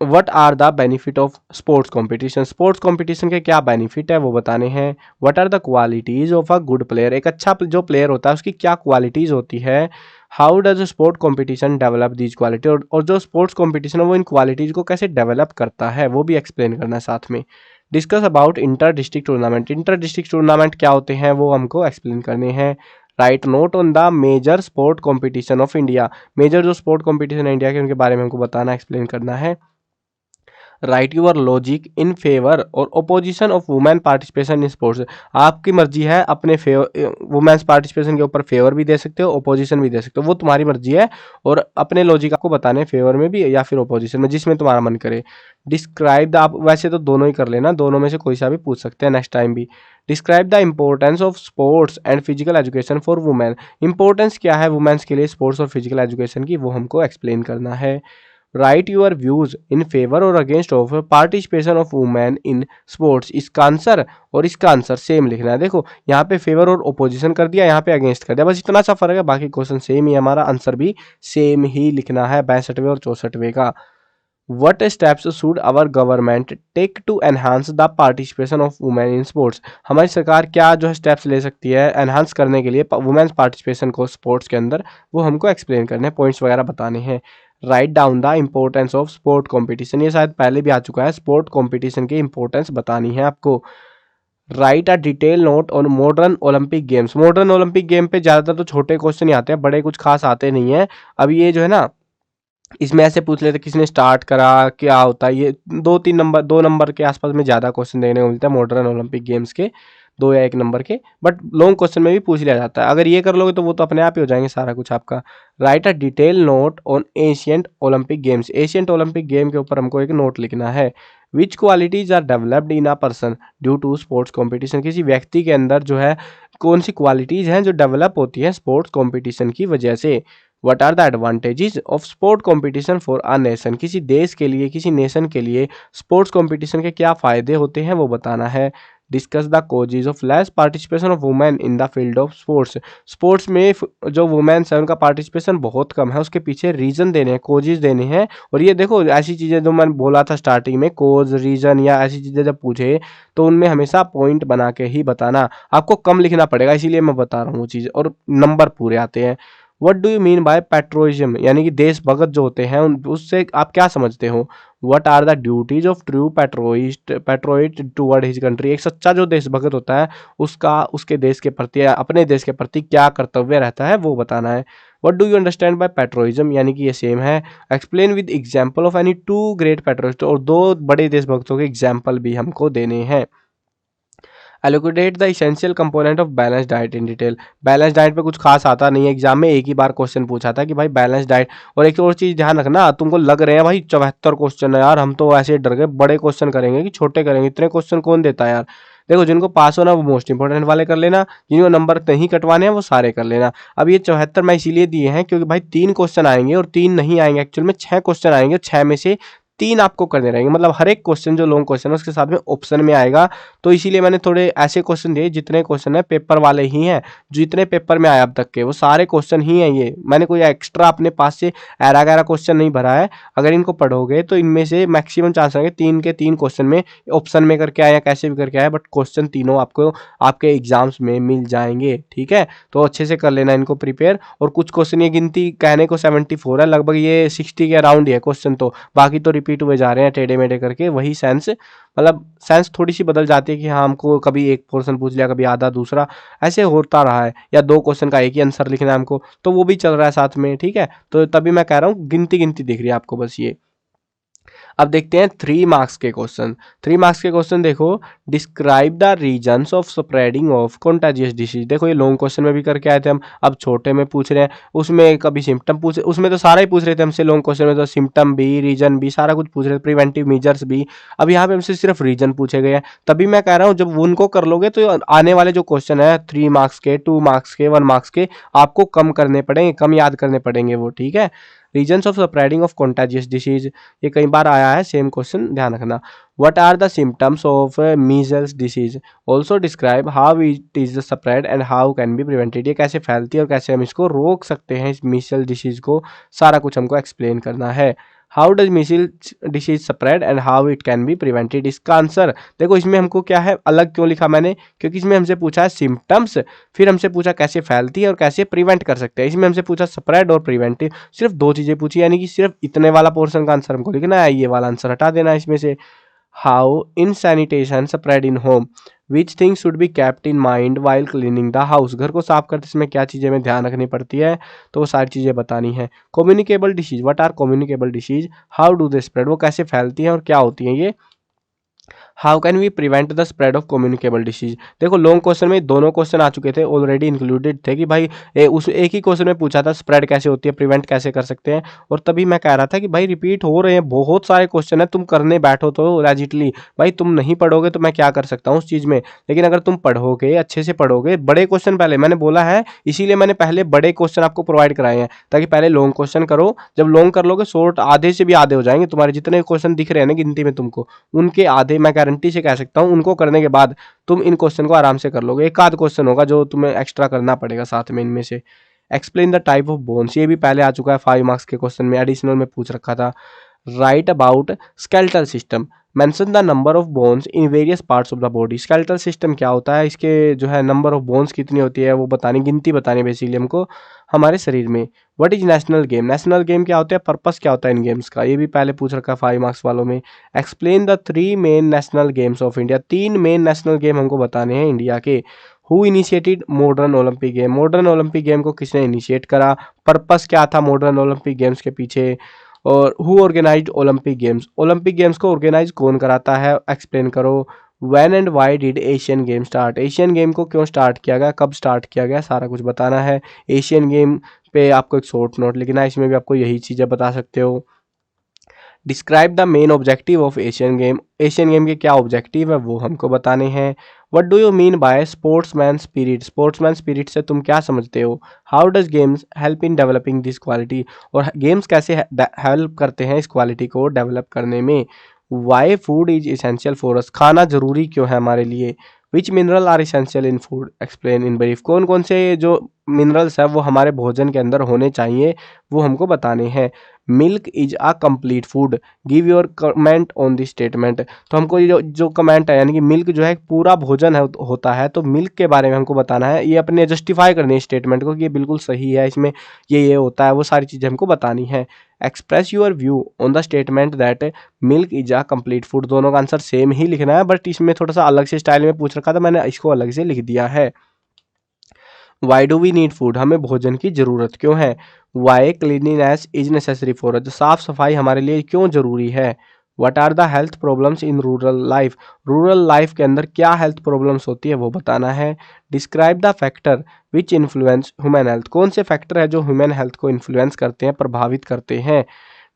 Speaker 1: What are the benefit of sports competition, sports competition के क्या बेनिफिट है वो बताने हैं। What are the qualities of a good player, एक अच्छा जो प्लेयर होता है उसकी क्या क्वालिटीज होती है। How does sport competition develop these quality, और जो स्पोर्ट्स कॉम्पिटिशन है वो इन क्वालिटीज को कैसे डेवलप करता है वो भी एक्सप्लेन करना है साथ में। Discuss about inter district tournament, inter district tournament क्या होते हैं वो हमको एक्सप्लेन करने हैं। Write note on the major sport competition of India, major जो स्पोर्ट कॉम्पिटिशन है इंडिया के उनके बारे में हमको बताना एक्सप्लेन करना है। Write your logic in favour और opposition of women participation in sports, आपकी मर्जी है अपने फेवर वुमेन्स पार्टिसिपेशन के ऊपर फेवर भी दे सकते हो, ओपोजिशन भी दे सकते हो, वो तुम्हारी मर्जी है। और अपने लॉजिक आपको बताने फेवर में भी या फिर ओपोजिशन में, जिसमें तुम्हारा मन करे। डिस्क्राइब द, आप वैसे तो दोनों ही कर लेना, दोनों में से कोई सा भी पूछ सकते हैं नेक्स्ट टाइम भी। Describe the importance of sports and physical education for women, importance क्या है वुमेन्स के लिए स्पोर्ट्स और फिजिकल एजुकेशन की, वो हमको एक्सप्लेन करना है। Write your views in favour और against of participation of women in sports, इसका आंसर और इसका आंसर सेम लिखना है। देखो यहाँ पे फेवर और ओपोजिशन कर दिया, यहाँ पे अगेंस्ट कर दिया, बस इतना सा फर्क है, बाकी क्वेश्चन सेम ही है, हमारा आंसर भी सेम ही लिखना है 62वें और 64वें का। What steps should our government take to enhance the participation of women in sports, हमारी सरकार क्या जो है स्टेप्स ले सकती है एनहांस करने के लिए वुमेन्स पार्टिसिपेशन को स्पोर्ट्स के अंदर, वो हमको एक्सप्लेन करने हैं, पॉइंट्स वगैरह बताने हैं। Write down the importance of sport competition, ये शायद पहले भी आ चुका है, स्पोर्ट कॉम्पिटिशन की इंपॉर्टेंस बतानी है आपको। Right a detail note on modern Olympic games, modern Olympic game पे ज़्यादातर तो छोटे क्वेश्चन ही आते हैं, बड़े कुछ खास आते नहीं है। अब ये जो है ना, इसमें ऐसे पूछ लेते किसने स्टार्ट करा, क्या होता है, ये 2 3 नंबर 2 नंबर के आसपास में ज़्यादा क्वेश्चन देखने को मिलता है मॉडर्न ओलंपिक गेम्स के, 2 या 1 नंबर के। बट लॉन्ग क्वेश्चन में भी पूछ लिया जाता है, अगर ये कर लोगे तो वो तो अपने आप ही हो जाएंगे सारा कुछ आपका। Write a detail note on ancient Olympic games, ancient Olympic game के ऊपर हमको एक नोट लिखना है। Which qualities are developed in a person due to sports competition, किसी व्यक्ति के अंदर जो है कौन सी क्वालिटीज़ हैं जो डेवलप होती हैं स्पोर्ट्स कॉम्पिटिशन की वजह से। What are the advantages of sport competition for a nation, किसी देश के लिए किसी नेशन के लिए स्पोर्ट्स कॉम्पिटिशन के क्या फ़ायदे होते हैं वो बताना है। Discuss the causes of less participation of women in the field of sports, sports में जो वुमेन्स है उनका पार्टिसिपेशन बहुत कम है, उसके पीछे रीज़न देने हैं, कोजेज देने हैं। और ये देखो ऐसी चीज़ें जो मैंने बोला था स्टार्टिंग में, कोज रीज़न या ऐसी चीज़ें जब पूछे तो उनमें हमेशा पॉइंट बना के ही बताना, आपको कम लिखना पड़ेगा, इसीलिए मैं बता रहा हूँ वो चीज़, और नंबर पूरे आते हैं। What do you mean by patriotism, यानी कि देशभक्त जो होते हैं उससे आप क्या समझते हो। What are the duties of true patriot toward his country, एक सच्चा जो देशभक्त होता है उसका उसके देश के प्रति अपने देश के प्रति क्या कर्तव्य रहता है वो बताना है। What do you understand by patriotism, यानी कि ये सेम है। Explain with example of any 2 great patriots, और 2 बड़े देशभक्तों के एग्जाम्पल भी हमको देने हैं। Elucidate the essential component of balance diet in detail, balance diet पे कुछ खास आता नहीं है, एग्जाम में एक ही बार क्वेश्चन पूछा था कि भाई बैलेंस डाइट। और एक और चीज़ ध्यान रखना, तुमको लग रहे हैं भाई 74 क्वेश्चन है यार, हम तो ऐसे डर गए बड़े क्वेश्चन करेंगे कि छोटे करेंगे, इतने क्वेश्चन कौन देता है यार। देखो जिनको पास होना वो मोस्ट इंपॉर्टेंट वाले कर लेना, जिनको नंबर नहीं कटवाने हैं वो सारे कर लेना। अब ये 74 मैं इसीलिए दिए हैं क्योंकि भाई 3 क्वेश्चन आएंगे और 3 नहीं आएंगे, एक्चुअल में 6 क्वेश्चन आएंगे, 6 में से 3 आपको करने रहेंगे, मतलब हर एक क्वेश्चन जो लॉन्ग क्वेश्चन है उसके साथ में ऑप्शन में आएगा। तो इसीलिए मैंने थोड़े ऐसे क्वेश्चन दिए जितने क्वेश्चन है पेपर वाले ही हैं, जितने पेपर में आए अब तक के वो सारे क्वेश्चन ही हैं ये। मैंने कोई एक्स्ट्रा अपने पास से ऐरा गैरा क्वेश्चन नहीं भरा है। अगर इनको पढ़ोगे तो इनमें से मैक्सिमम चांस रहेंगे 3 के 3 क्वेश्चन में ऑप्शन में करके आए या कैसे भी करके आए, बट क्वेश्चन तीनों आपको आपके एग्जाम्स में मिल जाएंगे। ठीक है, तो अच्छे से कर लेना इनको प्रिपेयर। और कुछ क्वेश्चन ये गिनती कहने को 74 है, लगभग ये 60 के अराउंड ही है क्वेश्चन, तो बाकी तो रिपीट हुए जा रहे हैं टेढ़े मेढ़े करके। वही सेंस, मतलब सेंस थोड़ी सी बदल जाती है कि हाँ हमको कभी एक पोर्शन पूछ लिया, कभी आधा दूसरा, ऐसे होता रहा है। या 2 क्वेश्चन का एक ही आंसर लिखना है हमको, तो वो भी चल रहा है साथ में। ठीक है, तो तभी मैं कह रहा हूँ गिनती गिनती दिख रही है आपको बस ये। अब देखते हैं 3 मार्क्स के क्वेश्चन। 3 मार्क्स के क्वेश्चन देखो, describe the reasons of spreading of contagious disease. देखो ये लॉन्ग क्वेश्चन में भी करके आए थे हम, अब छोटे में पूछ रहे हैं। उसमें कभी सिम्टम पूछ, उसमें तो सारा ही पूछ रहे थे हमसे लॉन्ग क्वेश्चन में, तो सिम्टम भी, रीजन भी, सारा कुछ पूछ रहे थे, प्रिवेंटिव मेजर्स भी। अब यहाँ पे हमसे सिर्फ रीजन पूछे गए हैं। तभी मैं कह रहा हूँ जब उनको कर लोगे तो आने वाले जो क्वेश्चन है 3 मार्क्स के, 2 मार्क्स के, 1 मार्क्स के, आपको कम करने पड़ेंगे, कम याद करने पड़ेंगे वो। ठीक है, reasons of spreading of contagious disease, ये कई बार आया है, सेम क्वेश्चन ध्यान रखना। What are the symptoms of measles disease, also describe how it is spread and how can be prevented. ये कैसे फैलती है और कैसे हम इसको रोक सकते हैं, इस मीजल डिसीज को, सारा कुछ हमको एक्सप्लेन करना है। How does measles disease spread and how it can be prevented, इसका आंसर देखो इसमें हमको क्या है, अलग क्यों लिखा मैंने, क्योंकि इसमें हमसे पूछा है सिम्टम्स, फिर हमसे पूछा कैसे फैलती है और कैसे प्रिवेंट कर सकते हैं। इसमें हमसे पूछा स्प्रेड और प्रिवेंटिव, सिर्फ 2 चीजें पूछी, यानी कि सिर्फ इतने वाला पोर्शन का आंसर हमको लिखना है, ये वाला आंसर हटा देना है इसमें से। How in sanitation spread in home, which things should be kept in mind while cleaning the house, घर को साफ करते समय क्या चीज़ें में ध्यान रखनी पड़ती है, तो वो सारी चीज़ें बतानी है। Communicable disease, what are communicable disease, how do they spread, वो कैसे फैलती हैं और क्या होती हैं ये। How can we prevent the spread of communicable disease, देखो लॉन्ग क्वेश्चन में दोनों क्वेश्चन आ चुके थे, ऑलरेडी इंक्लूडेड थे कि भाई उस एक ही क्वेश्चन में पूछा था स्प्रेड कैसे होती है, प्रिवेंट कैसे कर सकते हैं। और तभी मैं कह रहा था कि भाई रिपीट हो रहे हैं, बहुत सारे क्वेश्चन है, तुम करने बैठो तो लैजिटली, भाई तुम नहीं पढ़ोगे तो मैं क्या कर सकता हूँ उस चीज़ में। लेकिन अगर तुम पढ़ोगे, अच्छे से पढ़ोगे, बड़े क्वेश्चन पहले मैंने बोला है, इसीलिए मैंने पहले बड़े क्वेश्चन आपको प्रोवाइड कराए हैं, ताकि पहले लॉन्ग क्वेश्चन करो। जब लॉन्ग कर लोगे शॉर्ट आधे से भी आधे हो जाएंगे, तुम्हारे जितने क्वेश्चन दिख रहे हैं ना गिनती में तुमको, उनके आधे मैं गारंटी से कह सकता हूँ, उनको करने के बाद तुम इन क्वेश्चन को आराम से कर लोगे। एक आध क्वेश्चन होगा जो तुम्हें एक्स्ट्रा करना पड़ेगा साथ में इनमें से। Explain the type of bones, ये भी पहले आ चुका है 5 मार्क्स के क्वेश्चन में, एडिशनल में पूछ रखा था। Right about skeletal system, mention the number of bones in various parts of the body. Skeletal system क्या होता है, इसके जो है नंबर ऑफ बोन्स कितनी होती है वो बतानी, गिनती बतानी बेसिकली हमको हमारे शरीर में। What is national game, national game क्या होता है, पर्पस क्या होता है इन गेम्स का, ये भी पहले पूछ रखा है 5 मार्क्स वालों में। Explain the 3 main national games of India, 3 main national game हमको बताने हैं इंडिया के। Who initiated modern Olympic game, modern Olympic game को किसने इनिशिएट करा, पर्पस क्या था मॉडर्न ओलंपिक गेम्स के पीछे। और who organised Olympic games, Olympic games को ऑर्गेनाइज कौन कराता है, एक्सप्लेन करो। When and why did Asian game start, Asian game को क्यों स्टार्ट किया गया, कब स्टार्ट किया गया, सारा कुछ बताना है। एशियन गेम पे आपको एक शॉर्ट नोट लिखना है, इसमें भी आपको यही चीज़ें बता सकते हो। Describe the main objective of Asian game, Asian game के क्या ऑब्जेक्टिव है वो हमको बताने हैं। What do you mean by sportsman spirit, sportsman spirit से तुम क्या समझते हो। How does games help in developing this quality, और गेम्स कैसे हेल्प करते हैं इस क्वालिटी को डेवलप करने में। Why food is essential for us, खाना जरूरी क्यों है हमारे लिए। Which mineral are essential in food, explain in brief, कौन कौन से जो मिनरल्स है वो हमारे भोजन के अंदर होने चाहिए वो हमको बताने हैं। Milk is a complete food, give your comment on this statement, तो हमको ये जो कमेंट है यानी कि मिल्क जो है पूरा भोजन है होता है, तो मिल्क के बारे में हमको बताना है, ये अपने जस्टिफाई करनी है स्टेटमेंट को कि ये बिल्कुल सही है, इसमें ये होता है, वो सारी चीज़ें हमको बतानी है। Express your view on the statement that milk is a complete food, दोनों का आंसर सेम ही लिखना है, बट इसमें थोड़ा सा अलग से स्टाइल में पूछ रखा था, मैंने इसको अलग से लिख दिया है। Why do we need food, हमें भोजन की ज़रूरत क्यों है। Why cleanliness is necessary for us, साफ सफाई हमारे लिए क्यों ज़रूरी है। What are the health problems in rural life, rural life के अंदर क्या हेल्थ प्रॉब्लम्स होती है वो बताना है। Describe the factor which influence human health, कौन से फैक्टर है जो ह्यूमन हेल्थ को इन्फ्लुएंस करते हैं, प्रभावित करते हैं।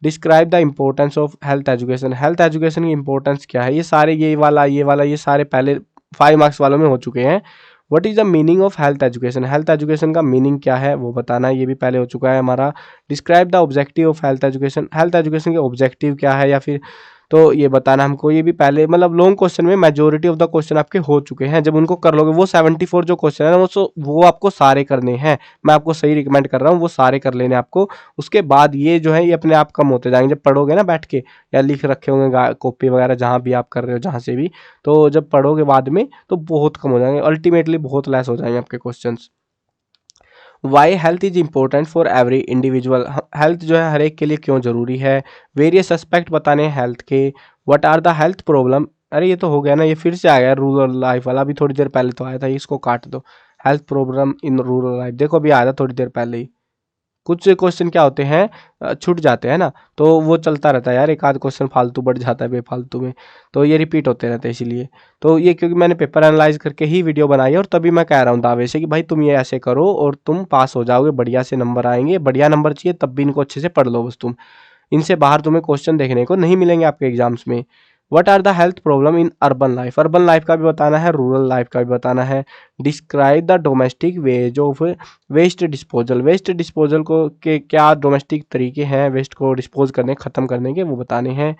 Speaker 1: Describe the importance of health education, health education की इंपॉर्टेंस क्या है, ये सारे ये वाला ये सारे पहले 5 मार्क्स वालों में हो चुके हैं। What is the meaning of health education, health education का मीनिंग क्या है वो बताना है, ये भी पहले हो चुका है हमारा। Describe the objective of health education, health education के ऑब्जेक्टिव क्या है या फिर तो ये बताना हमको, ये भी पहले मतलब लॉन्ग क्वेश्चन में मेजोरिटी ऑफ द क्वेश्चन आपके हो चुके हैं। जब उनको कर लोगे वो 74 जो क्वेश्चन है ना वो आपको सारे करने हैं, मैं आपको सही रिकमेंड कर रहा हूँ वो सारे कर लेने आपको। उसके बाद ये जो है ये अपने आप कम होते जाएंगे, जब पढ़ोगे ना बैठ के या लिख रखे होंगे कॉपी वगैरह जहाँ भी आप कर रहे हो जहाँ से भी, तो जब पढ़ोगे बाद में तो बहुत कम हो जाएंगे, अल्टीमेटली बहुत लेस हो जाएंगे आपके question. Why health is important for every individual, health जो है हर एक के लिए क्यों जरूरी है। वेरियस एस्पेक्ट बताने हैं हेल्थ के। What are the health problem, अरे ये तो हो गया ना, ये फिर से आ गया रूरल लाइफ वाला, अभी थोड़ी देर पहले तो आया था, इसको काट दो। हेल्थ प्रॉब्लम इन रूरल लाइफ, देखो अभी आया था थोड़ी देर पहले ही। कुछ क्वेश्चन क्या होते हैं छूट जाते हैं ना, तो वो चलता रहता है यार, एक आध क्वेश्चन फालतू बढ़ जाता है बेफालतू में, तो ये रिपीट होते रहते हैं इसीलिए। तो ये क्योंकि मैंने पेपर एनालाइज करके ही वीडियो बनाई है और तभी मैं कह रहा हूँ दावे से कि भाई तुम ये ऐसे करो और तुम पास हो जाओगे, बढ़िया से नंबर आएंगे। बढ़िया नंबर चाहिए तब भी इनको अच्छे से पढ़ लो बस तुम, इनसे बाहर तुम्हें क्वेश्चन देखने को नहीं मिलेंगे आपके एग्जाम्स में। What are the health problem in urban life, urban life का भी बताना है, रूरल लाइफ का भी बताना है। Describe the domestic ways of waste disposal, waste disposal को के क्या डोमेस्टिक तरीके हैं वेस्ट को डिस्पोज करने ख़त्म करने के, वो बताने हैं।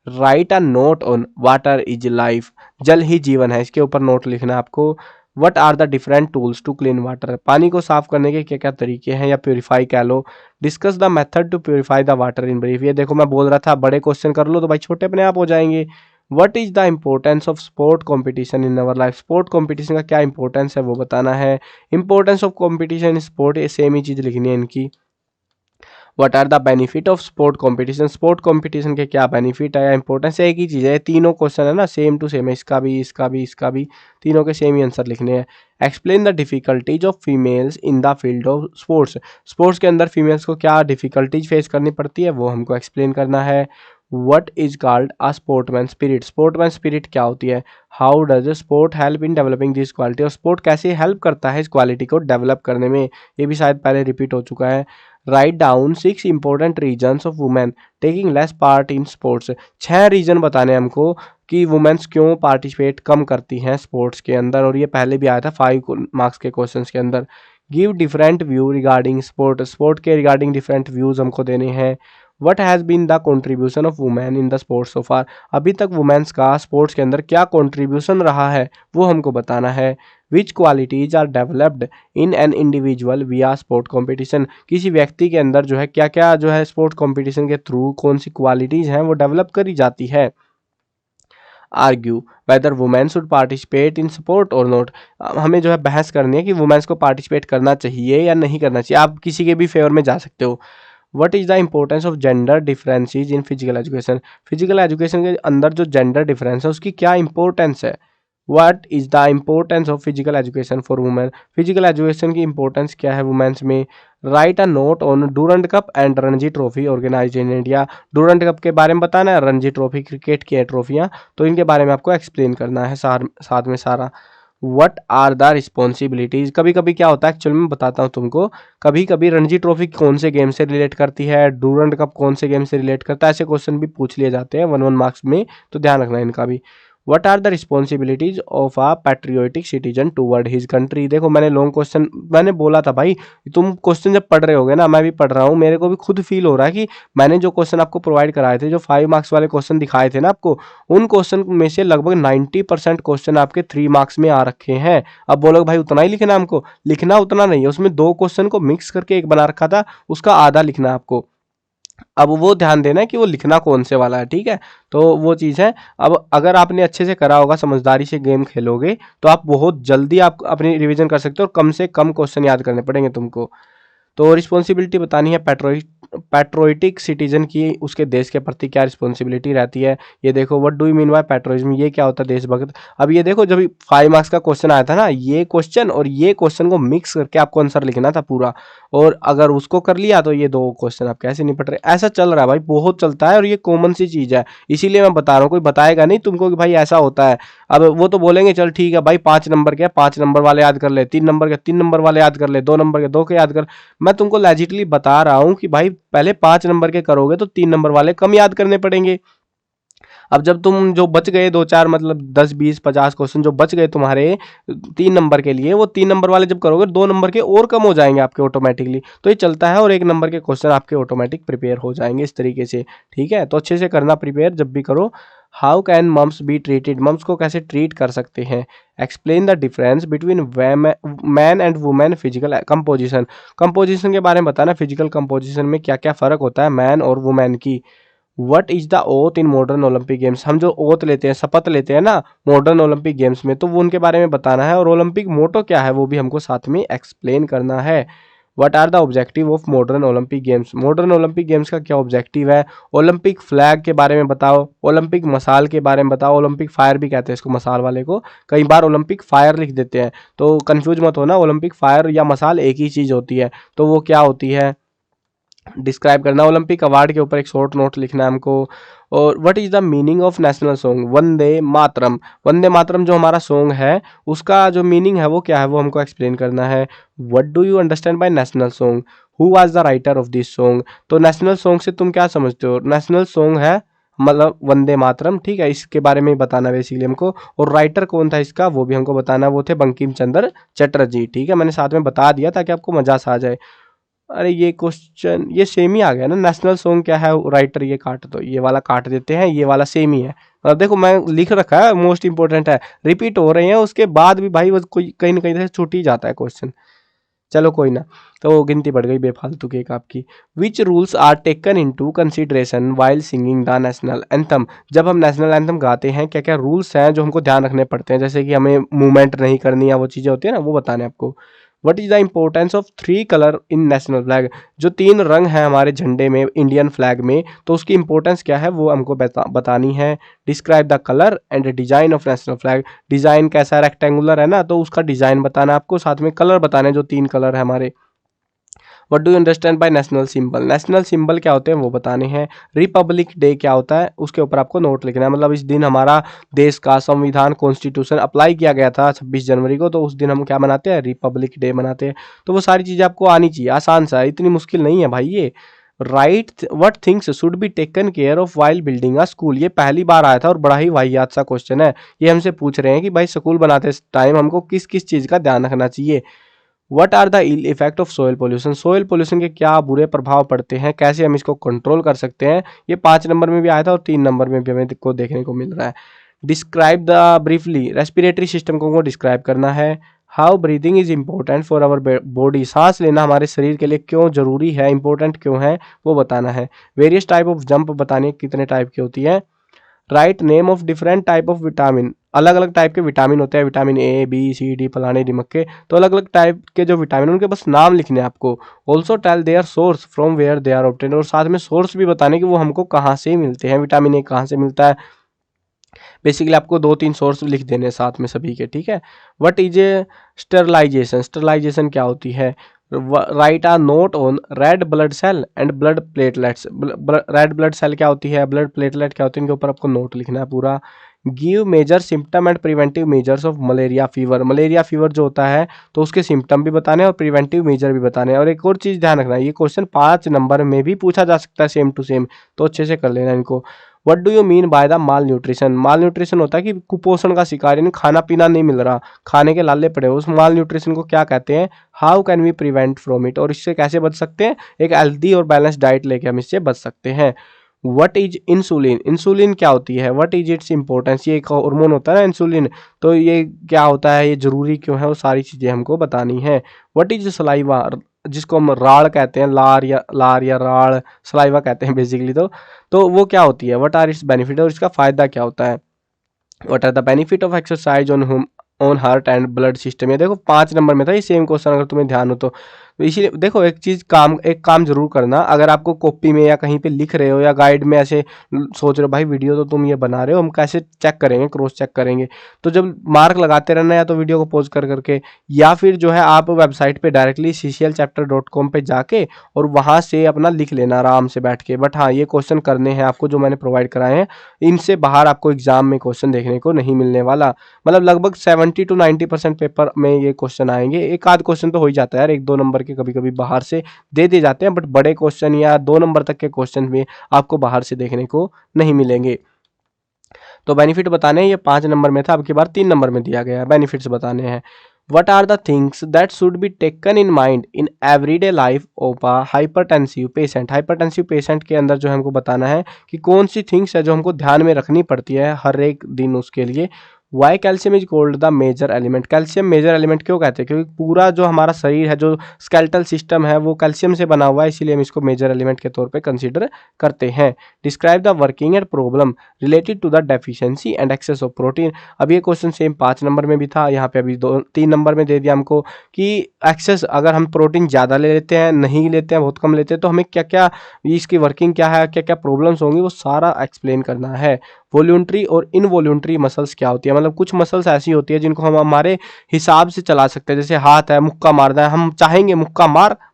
Speaker 1: Right a note on water is life, जल ही जीवन है, इसके ऊपर नोट लिखना है आपको। What are the different tools to clean water, पानी को साफ करने के क्या क्या तरीके हैं या प्योरीफाई कह लो। Discuss the method to purify the water in brief, ये देखो मैं बोल रहा था बड़े क्वेश्चन कर लो तो भाई छोटे अपने आप हो जाएंगे। What is the importance of sport competition in our life, sport competition का क्या इंपॉर्टेंस है वो बताना है। Importance of competition in sport, ये सेम ही चीज़ लिखनी है इनकी। What are the benefit of sport competition, sport competition के क्या बेनिफिट है या इंपॉर्टेंस है, एक ही चीज़ है, तीनों क्वेश्चन है ना सेम टू सेम है, इसका भी इसका भी इसका भी, तीनों के सेम ही आंसर लिखने हैं। Explain the difficulties of females in the field of sports, sports के अंदर फीमेल्स को क्या डिफिकल्टीज फेस करनी पड़ती है वो हमको एक्सप्लेन करना है। What is called a sportsman spirit, sportsman spirit क्या होती है। How does sport help in developing this quality, और स्पोर्ट कैसे हेल्प करता है इस क्वालिटी को डेवलप करने में, ये भी शायद पहले रिपीट हो चुका है। Write down 6 important reasons of women taking less part in sports, 6 reason बताने हमको कि वुमेन्स क्यों पार्टिसिपेट कम करती हैं स्पोर्ट्स के अंदर, और ये पहले भी आया था 5 मार्क्स के क्वेश्चंस के अंदर। Give different view regarding sport, sport के रिगार्डिंग डिफरेंट व्यूज हमको देने हैं। What has been the contribution of women in the sports so far, अभी तक वुमेन्स का स्पोर्ट्स के अंदर क्या कॉन्ट्रीब्यूशन रहा है वो हमको बताना है। Which qualities are developed in an individual via sport competition, किसी व्यक्ति के अंदर जो है क्या क्या जो है स्पोर्ट्स कॉम्पिटिशन के थ्रू कौन सी क्वालिटीज हैं वो डेवलप करी जाती है। Argue whether women should participate in sport और नॉट, हमें जो है बहस करनी है कि वुमेन्स को पार्टिसिपेट करना चाहिए या नहीं करना चाहिए, आप किसी के भी फेवर में जा सकते हो। What is the importance of gender differences in physical education, physical education के अंदर जो जेंडर डिफरेंस है उसकी क्या इंपॉर्टेंस है। What is the importance of physical education for women, physical education की इंपॉर्टेंस क्या है वुमेन्स में। Write a note on Durand cup and Ranji trophy organize in India, Durand cup के बारे में बताना है, रणजी ट्रॉफी क्रिकेट की है ट्रॉफियाँ, तो इनके बारे में आपको एक्सप्लेन करना है साथ में सारा। वट आर द रिस्पॉन्सिबिलिटीज, कभी कभी क्या होता है एक्चुअली मैं बताता हूँ तुमको, कभी कभी रणजी ट्रॉफी कौन से गेम से रिलेट करती है, डूरंट कप कौन से गेम से रिलेट करता है, ऐसे क्वेश्चन भी पूछ लिए जाते हैं 1 मार्क्स में, तो ध्यान रखना इनका भी। What are the responsibilities of a patriotic citizen toward his country, देखो मैंने लॉन्ग क्वेश्चन मैंने बोला था भाई, तुम क्वेश्चन जब पढ़ रहे होगे ना, मैं भी पढ़ रहा हूँ, मेरे को भी खुद फील हो रहा है कि मैंने जो क्वेश्चन आपको प्रोवाइड कराए थे, जो 5 मार्क्स वाले क्वेश्चन दिखाए थे ना आपको, उन क्वेश्चन में से लगभग 90% क्वेश्चन आपके 3 मार्क्स में आ रखे हैं। अब बोलोगे भाई उतना ही लिखना हमको, लिखना उतना नहीं है, उसमें 2 क्वेश्चन को मिक्स करके एक बना रखा था, उसका आधा लिखना है आपको। अब वो ध्यान देना है कि वो लिखना कौन से वाला है, ठीक है, तो वो चीज़ है। अब अगर आपने अच्छे से करा होगा, समझदारी से गेम खेलोगे, तो आप बहुत जल्दी आप अपनी रिवीजन कर सकते हो और कम से कम क्वेश्चन याद करने पड़ेंगे तुमको। तो रिस्पॉन्सिबिलिटी बतानी है पैट्रोइटिक सिटीजन की, उसके देश के प्रति क्या रिस्पॉन्सिबिलिटी रहती है। ये देखो what do you mean by patriotism, ये क्या होता है देशभक्त। अब ये देखो जब 5 मार्क्स का क्वेश्चन आया था ना, ये क्वेश्चन और ये क्वेश्चन को मिक्स करके आपको आंसर लिखना था पूरा, और अगर उसको कर लिया तो ये 2 क्वेश्चन आप कैसे निपट रहे। ऐसा चल रहा है भाई, बहुत चलता है और ये कॉमन सी चीज़ है, इसीलिए मैं बता रहा हूँ, कोई बताएगा नहीं तुमको कि भाई ऐसा होता है। अब वो तो बोलेंगे चल ठीक है भाई 5 नंबर के 5 नंबर वाले याद कर ले, 3 नंबर के 3 नंबर वाले याद कर ले, 2 नंबर के 2 के याद कर। मैं तुमको लॉजिकली बता रहा हूँ कि भाई पहले 5 नंबर के करोगे तो 3 नंबर वाले कम याद करने पड़ेंगे। अब जब तुम जो बच गए 2-4 मतलब 10-20-50 क्वेश्चन जो बच गए तुम्हारे 3 नंबर के लिए, वो 3 नंबर वाले जब करोगे 2 नंबर के और कम हो जाएंगे आपके ऑटोमेटिकली। तो ये चलता है और 1 नंबर के क्वेश्चन आपके ऑटोमेटिक प्रिपेयर हो जाएंगे इस तरीके से। ठीक है, तो अच्छे से करना प्रिपेयर जब भी करो। How can mumps be treated, mumps को कैसे ट्रीट कर सकते हैं। Explain the difference between man and women physical composition, composition के बारे में बताना, फिजिकल कंपोजिशन में क्या क्या फर्क होता है मैन और वुमेन की। What is the oath in modern Olympic games, हम जो ओथ लेते हैं, शपथ लेते हैं ना मॉडर्न ओलंपिक गेम्स में, तो वो उनके बारे में बताना है। और ओलंपिक मोटो क्या है वो भी हमको साथ में एक्सप्लेन करना है। What are the objective of modern Olympic games, modern Olympic games का क्या ऑब्जेक्टिव है। ओलंपिक फ्लैग के बारे में बताओ, ओलंपिक मसाल के बारे में बताओ, ओलंपिक फायर भी कहते हैं इसको मसाल वाले को, कई बार ओलंपिक फायर लिख देते हैं तो कंफ्यूज मत होना, ओलंपिक फायर या मसाल एक ही चीज होती है। तो वो क्या होती है डिस्क्राइब करना। ओलंपिक अवार्ड के ऊपर एक शॉर्ट नोट लिखना है हमको। और what is the meaning of national song, Vande Mataram, Vande Mataram जो हमारा सॉन्ग है उसका जो मीनिंग है वो क्या है वो हमको एक्सप्लेन करना है। What do you understand bye national song, who was the writer of this song, तो नेशनल सॉन्ग से तुम क्या समझते हो। नेशनल सॉन्ग है मतलब वंदे मातरम, ठीक है, इसके बारे में बताना बेसिकली हमको। और राइटर कौन था इसका वो भी हमको बताना, वो थे बंकिम चंद्र चटर्जी। ठीक है, मैंने साथ में बता दिया ताकि आपको मजा सा आ जाए। अरे ये क्वेश्चन ये सेम ही आ गया ना, नेशनल सॉन्ग क्या है राइटर, ये काट दो, ये वाला काट देते हैं, ये वाला सेम ही है। अब देखो मैं लिख रखा है मोस्ट इंपोर्टेंट है, रिपीट हो रहे हैं उसके बाद भी भाई वो कोई कहीं ना कहीं से छूट ही जाता है क्वेश्चन। चलो कोई ना, तो गिनती बढ़ गई बेफालतू की एक आपकी। Which rules are taken into consideration while singing the national anthem, जब हम नेशनल एंथम गाते हैं क्या क्या रूल्स हैं जो हमको ध्यान रखने पड़ते हैं, जैसे कि हमें मूवमेंट नहीं करनी है, वो चीज़ें होती है ना, वो बताने आपको। What is the importance of 3 colour in national flag, जो 3 रंग हैं हमारे झंडे में इंडियन फ्लैग में, तो उसकी इंपॉर्टेंस क्या है वो हमको बतानी है। Describe the colour and design of national flag, design कैसा रेक्टेंगुलर है ना, तो उसका डिजाइन बताना आपको, साथ में कलर बताने जो 3 कलर है हमारे। What do you understand bye national symbol, national symbol क्या होते हैं वो बताने हैं। रिपब्लिक डे क्या होता है उसके ऊपर आपको नोट लिखना है, मतलब इस दिन हमारा देश का संविधान कॉन्स्टिट्यूशन अप्लाई किया गया था 26 जनवरी को, तो उस दिन हम क्या मनाते हैं, रिपब्लिक डे मनाते हैं। तो वो सारी चीज़ें आपको आनी चाहिए, आसान सा है, इतनी मुश्किल नहीं है भाई ये। Right what things should be taken care of while building a school, ये पहली बार आया था और बड़ा ही वाहियात सा क्वेश्चन है। ये हमसे पूछ रहे हैं कि भाई स्कूल बनाते टाइम हमको किस किस चीज़ का ध्यान रखना चाहिए। What are the ill effect of soil pollution, soil pollution के क्या बुरे प्रभाव पड़ते हैं, कैसे हम इसको कंट्रोल कर सकते हैं। ये 5 नंबर में भी आया था और 3 नंबर में भी हमें को देखने को मिल रहा है। Describe the briefly, respiratory system को डिस्क्राइब करना है। How breathing is important for our body, सांस लेना हमारे शरीर के लिए क्यों जरूरी है, इंपॉर्टेंट क्यों है वो बताना है। वेरियस टाइप ऑफ जंप बतानी है कितने टाइप की होती है। Write name of different type of vitamin, अलग अलग टाइप के विटामिन होते हैं, vitamin A B C D फलाने ढिमक के, तो अलग अलग टाइप के जो विटामिन उनके बस नाम लिखने हैं आपको। Also tell their source from where they are obtain, और साथ में सोर्स भी बताने कि वो हमको कहाँ से मिलते हैं, विटामिन ए कहाँ से मिलता है। बेसिकली आपको 2-3 सोर्स लिख देने साथ में सभी के, ठीक है। What is a sterilization, sterilization क्या होती है। Write a note on red blood cell and blood platelets, red blood cell क्या होती है, ब्लड प्लेटलेट क्या होती है, इनके ऊपर आपको नोट लिखना है पूरा। Give major symptom and preventive measures of malaria fever, malaria fever जो होता है तो उसके सिम्टम भी बताने हैं और प्रिवेंटिव मेजर भी बताने हैं। और एक और चीज़ ध्यान रखना है, ये क्वेश्चन 5 नंबर में भी पूछा जा सकता है सेम टू सेम, तो अच्छे से कर लेना इनको। What do you mean by the mall nutrition, mall nutrition होता है कि कुपोषण का शिकार, यानी खाना पीना नहीं मिल रहा, खाने के लाले पड़े हो, उस माल न्यूट्रिशन को क्या कहते हैं। How can we prevent from it, और इससे कैसे बच सकते हैं, एक हेल्दी और बैलेंस डाइट लेके हम इससे बच सकते हैं। व्हाट इज इंसुलिन, इंसुलिन क्या होती है, व्हाट इज इट्स इंपॉर्टेंस, ये एक हार्मोन होता है ना इंसुलिन, तो ये क्या होता है, ये जरूरी क्यों है, वो सारी चीजें हमको बतानी है। व्हाट इज सलाइवा, जिसको हम राड़ कहते हैं, लार या राड़, सलाइवा कहते हैं बेसिकली, तो वो क्या होती है। व्हाट आर इट्स बेनिफिट, और इसका फायदा क्या होता है। What are the benefit of exercise on heart and blood system, ये देखो 5 नंबर में था ये सेम क्वेश्चन, अगर तुम्हें ध्यान हो तो इसीलिए देखो एक चीज एक काम जरूर करना, अगर आपको कॉपी में या कहीं पे लिख रहे हो या गाइड में ऐसे सोच रहे हो भाई वीडियो तो तुम ये बना रहे हो, हम कैसे चेक करेंगे, क्रॉस चेक करेंगे, तो जब मार्क लगाते रहना, या तो वीडियो को पॉज कर करके, या फिर जो है आप वेबसाइट पे डायरेक्टली cclchapter.com पे जाके और वहां से अपना लिख लेना आराम से बैठ के। बट हाँ ये क्वेश्चन करने हैं आपको जो मैंने प्रोवाइड कराए हैं, इनसे बाहर आपको एग्जाम में क्वेश्चन देखने को नहीं मिलने वाला, मतलब लगभग 70 to 90% पेपर में ये क्वेश्चन आएंगे। एक आध क्वेश्चन तो हो ही जाता है यार, 1-2 नंबर के कभी कभी बाहर से दे दिए जाते हैं, बट बड़े क्वेश्चन या 2 नंबर तक के क्वेश्चन भी आपको बाहर से देखने को नहीं मिलेंगे। तो बेनिफिट बताने हैं, ये 5 नंबर में था, अब की बार 3 नंबर में दिया गया है, बेनिफिट्स बताने हैं। What are the things that should be taken in mind in everyday life of a hypertensive patient? Hypertensive patient के अंदर जो हमको बताना है कि कौन सी थिंग्स है जो हमको ध्यान में रखनी पड़ती है हर एक दिन उसके लिए। Why calcium is called the major element? Calcium major element क्यों कहते हैं? क्योंकि पूरा जो हमारा शरीर है, जो स्केलेटल सिस्टम है, वो कैल्शियम से बना हुआ है, इसीलिए हम इसको मेजर एलिमेंट के तौर पे कंसीडर करते हैं। Describe the working and problem related to the deficiency and excess of protein. अब ये क्वेश्चन सेम 5 नंबर में भी था, यहाँ पे अभी 3 नंबर में दे दिया हमको कि एक्सेस, अगर हम प्रोटीन ज़्यादा ले लेते हैं, नहीं लेते हैं, बहुत कम लेते हैं, तो हमें क्या क्या इसकी वर्किंग क्या है, क्या क्या प्रॉब्लम्स होंगी, वो सारा एक्सप्लेन करना है। वॉल्यूंट्री और इनवॉल्यूंट्री मसल्स क्या होती है? मतलब कुछ मसल्स ऐसी होती है जिनको हम हमारे हिसाब से चला सकते हैं, जैसे हाथ है, मुक्का मारना है, हम चाहेंगे मुक्का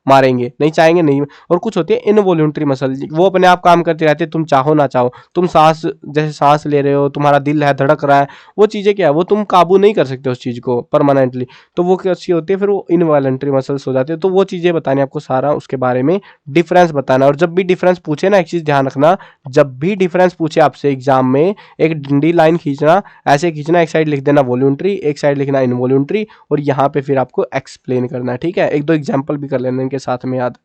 Speaker 1: मारेंगे, नहीं चाहेंगे नहीं। और कुछ होती है इनवॉल्यूंट्री मसल, वो अपने आप काम करती रहती है, तुम चाहो ना चाहो। तुम सांस, जैसे सांस ले रहे हो, तुम्हारा दिल है, धड़क रहा है, वो चीज़ें क्या है, वो तुम काबू नहीं कर सकते उस चीज़ को परमानेंटली, तो वो कैसी होती है, फिर वो इनवॉलंटरी मसल्स हो जाती है। तो वो चीज़ें बतानी आपको, सारा उसके बारे में डिफरेंस बताना। और जब भी डिफरेंस पूछे ना, एक चीज़ ध्यान रखना, जब भी डिफरेंस पूछे आपसे एग्जाम में, एक डंडी लाइन खींचना, ऐसे खींचना, एक साइड लिख देना वॉल्यूंट्री, एक साइड लिखना इनवॉल्यूंट्री, और यहाँ पे फिर आपको एक्सप्लेन करना है, ठीक है। एक दो एग्जाम्पल भी कर लेना इनके साथ में याद।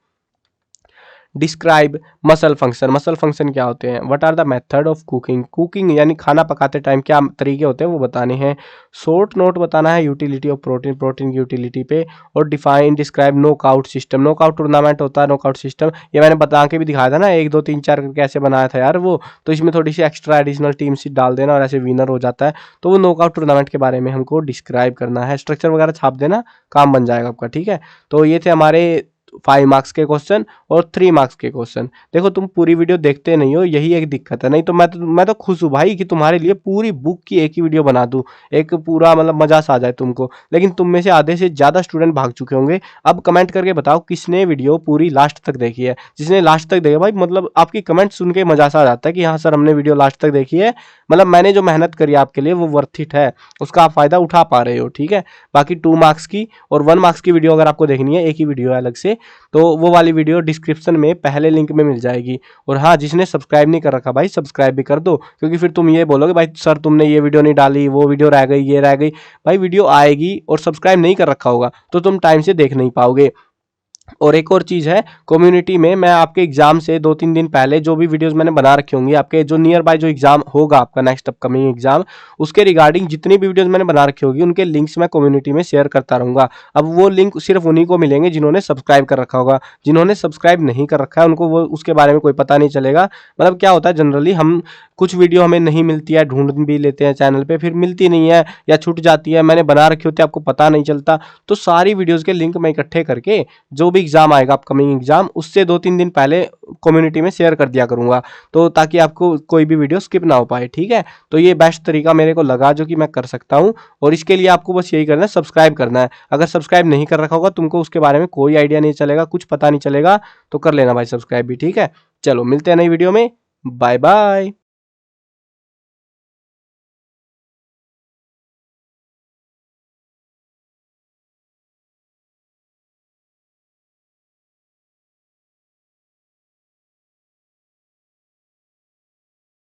Speaker 1: Describe muscle function. Muscle function क्या होते हैं? What are the method of cooking? Cooking यानी खाना पकाते टाइम क्या तरीके होते हैं वो बताने हैं। शॉर्ट नोट बताना है यूटिलिटी ऑफ प्रोटीन, प्रोटीन की यूटिलिटी पे। और define describe knockout system. Knockout tournament होता है, नॉकआउट सिस्टम ये मैंने बता के भी दिखाया था ना, 1 2 3 4 करके ऐसे बनाया था यार वो, तो इसमें थोड़ी सी एक्स्ट्रा एडिशनल टीम सीट डाल देना और ऐसे विनर हो जाता है। तो वो नॉकआउट टूर्नामेंट के बारे में हमको डिस्क्राइब करना है, स्ट्रक्चर वगैरह छाप देना, काम बन जाएगा आपका, ठीक है। तो ये थे हमारे 5 मार्क्स के क्वेश्चन और 3 मार्क्स के क्वेश्चन। देखो तुम पूरी वीडियो देखते नहीं हो, यही एक दिक्कत है, नहीं तो मैं तो खुश हूँ भाई कि तुम्हारे लिए पूरी बुक की एक ही वीडियो बना दूँ, एक पूरा मतलब मजा सा आ जाए तुमको। लेकिन तुम में से आधे से ज़्यादा स्टूडेंट भाग चुके होंगे। अब कमेंट करके बताओ किसने वीडियो पूरी लास्ट तक देखी है। जिसने लास्ट तक देखा भाई, मतलब आपकी कमेंट सुन के मजा सा आ जाता है कि हाँ सर हमने वीडियो लास्ट तक देखी है, मतलब मैंने जो मेहनत करी आपके लिए वो वर्थ इट है, उसका आप फायदा उठा पा रहे हो, ठीक है। बाकी 2 मार्क्स की और 1 मार्क्स की वीडियो अगर आपको देखनी है, एक ही वीडियो है अलग से, तो वो वाली वीडियो डिस्क्रिप्शन में पहले लिंक में मिल जाएगी। और हाँ, जिसने सब्सक्राइब नहीं कर रखा भाई, सब्सक्राइब भी कर दो, क्योंकि फिर तुम ये बोलोगे भाई सर तुमने ये वीडियो नहीं डाली, वो वीडियो रह गई, ये रह गई। भाई वीडियो आएगी और सब्सक्राइब नहीं कर रखा होगा तो तुम टाइम से देख नहीं पाओगे। और एक और चीज़ है, कम्युनिटी में मैं आपके एग्जाम से 2-3 दिन पहले जो भी वीडियोस मैंने बना रखी होंगी, आपके जो नियर बाय जो एग्जाम होगा आपका नेक्स्ट अपकमिंग एग्जाम, उसके रिगार्डिंग जितनी भी वीडियोस मैंने बना रखी होगी उनके लिंक्स मैं कम्युनिटी में शेयर करता रहूँगा। अब वो लिंक सिर्फ उन्हीं को मिलेंगे जिन्होंने सब्सक्राइब कर रखा होगा। जिन्होंने सब्सक्राइब नहीं कर रखा है उनको वो उसके बारे में कोई पता नहीं चलेगा। मतलब क्या होता है, जनरली हम कुछ वीडियो हमें नहीं मिलती है, ढूंढ भी लेते हैं चैनल पे, फिर मिलती नहीं है या छूट जाती है, मैंने बना रखी होती है, आपको पता नहीं चलता। तो सारी वीडियोज़ के लिंक मैं इकट्ठे करके जो भी एग्जाम आएगा अपकमिंग एग्जाम, उससे 2-3 दिन पहले कम्युनिटी में शेयर कर दिया करूंगा, तो ताकि आपको कोई भी वीडियो स्किप ना हो पाए, ठीक है। तो ये बेस्ट तरीका मेरे को लगा जो कि मैं कर सकता हूँ। और इसके लिए आपको बस यही करना है, सब्सक्राइब करना है। अगर सब्सक्राइब नहीं कर रखा होगा, तुमको उसके बारे में कोई आइडिया नहीं चलेगा, कुछ पता नहीं चलेगा, तो कर लेना भाई सब्सक्राइब भी, ठीक है। चलो मिलते हैं नई वीडियो में, बाय बाय।